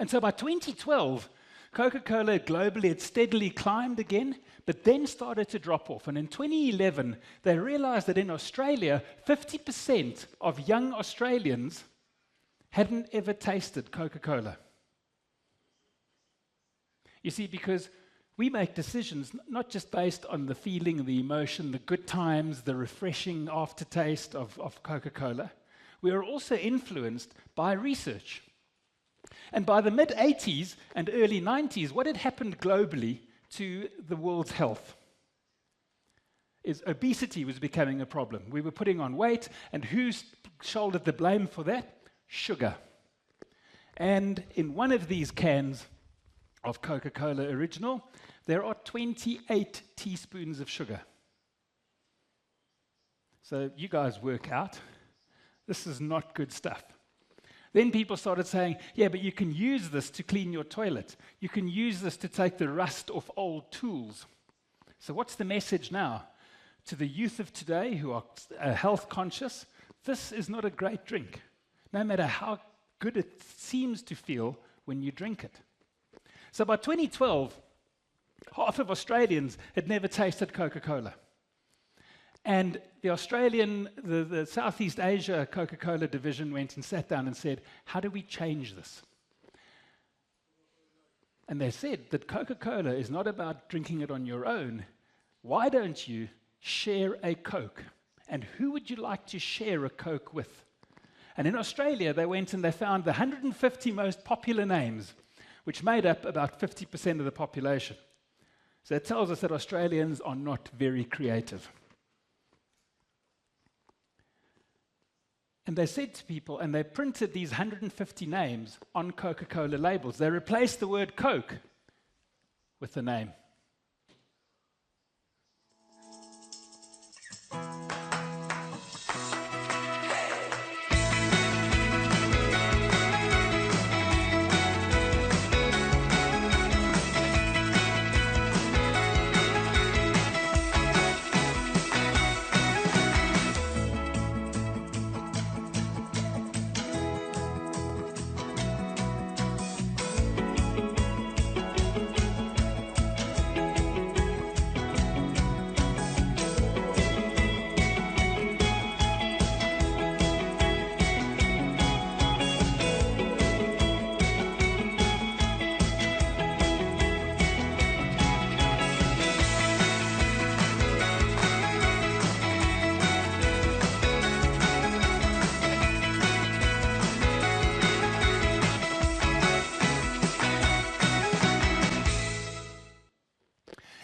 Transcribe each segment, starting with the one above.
And so by 2012, Coca-Cola globally had steadily climbed again, but then started to drop off. And in 2011, they realized that in Australia, 50% of young Australians hadn't ever tasted Coca-Cola. You see, because we make decisions not just based on the feeling, the emotion, the good times, the refreshing aftertaste of Coca-Cola. We are also influenced by research. And by the mid-80s and early 90s, what had happened globally to the world's health is obesity was becoming a problem. We were putting on weight, and who shouldered the blame for that? Sugar. And in one of these cans of Coca-Cola Original, there are 28 teaspoons of sugar. So you guys work out. This is not good stuff. Then people started saying, yeah, but you can use this to clean your toilet. You can use this to take the rust off old tools. So what's the message now? To the youth of today who are health conscious, this is not a great drink, no matter how good it seems to feel when you drink it. So by 2012, half of Australians had never tasted Coca-Cola. And the Southeast Asia Coca-Cola division went and sat down and said, how do we change this? And they said that Coca-Cola is not about drinking it on your own. Why don't you share a Coke? And who would you like to share a Coke with? And in Australia, they went and they found the 150 most popular names, which made up about 50% of the population. So it tells us that Australians are not very creative. And they said to people, and they printed these 150 names on Coca-Cola labels. They replaced the word Coke with the name.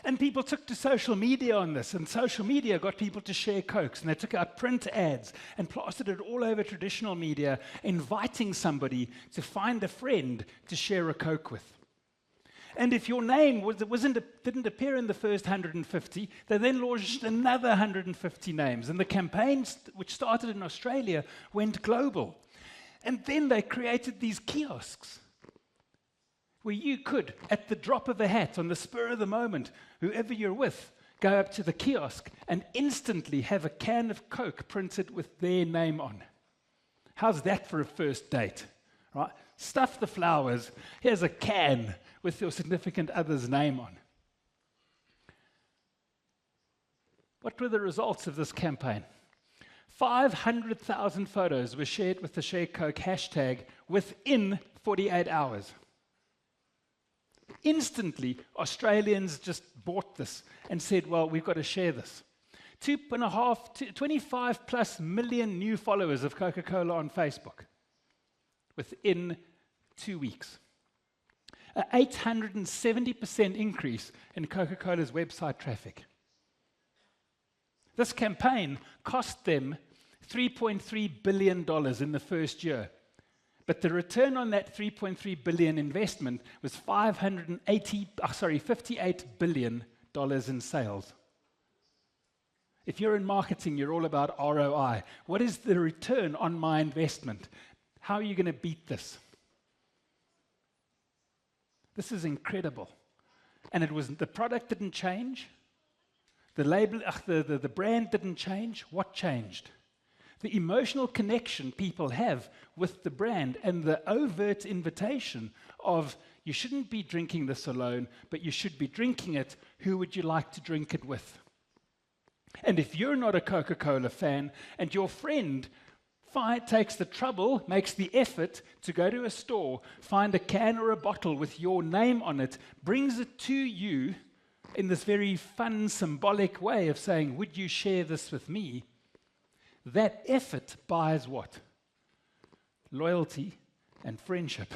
And people took to social media on this, and social media got people to share Cokes, and they took out print ads and plastered it all over traditional media, inviting somebody to find a friend to share a Coke with. And if your name didn't appear in the first 150, they then launched another 150 names, and the campaign, which started in Australia, went global. And then they created these kiosks, where you could, at the drop of a hat, on the spur of the moment, whoever you're with, go up to the kiosk and instantly have a can of Coke printed with their name on. How's that for a first date? Right? Stuff the flowers. Here's a can with your significant other's name on. What were the results of this campaign? 500,000 photos were shared with the Share Coke hashtag within 48 hours. Instantly, Australians just bought this and said, well, we've got to share this. 25 plus million new followers of Coca-Cola on Facebook within 2 weeks. An 870% increase in Coca-Cola's website traffic. This campaign cost them $3.3 billion in the first year. But the return on that $3.3 billion investment was $58 billion in sales. If you're in marketing, you're all about ROI. What is the return on my investment? How are you going to beat this? This is incredible. And the product didn't change. The label, the brand didn't change. What changed? the emotional connection people have with the brand and the overt invitation of, you shouldn't be drinking this alone, but you should be drinking it. Who would you like to drink it with? And if you're not a Coca-Cola fan and your friend takes the trouble, makes the effort to go to a store, find a can or a bottle with your name on it, brings it to you in this very fun, symbolic way of saying, would you share this with me? That effort buys what? Loyalty and friendship.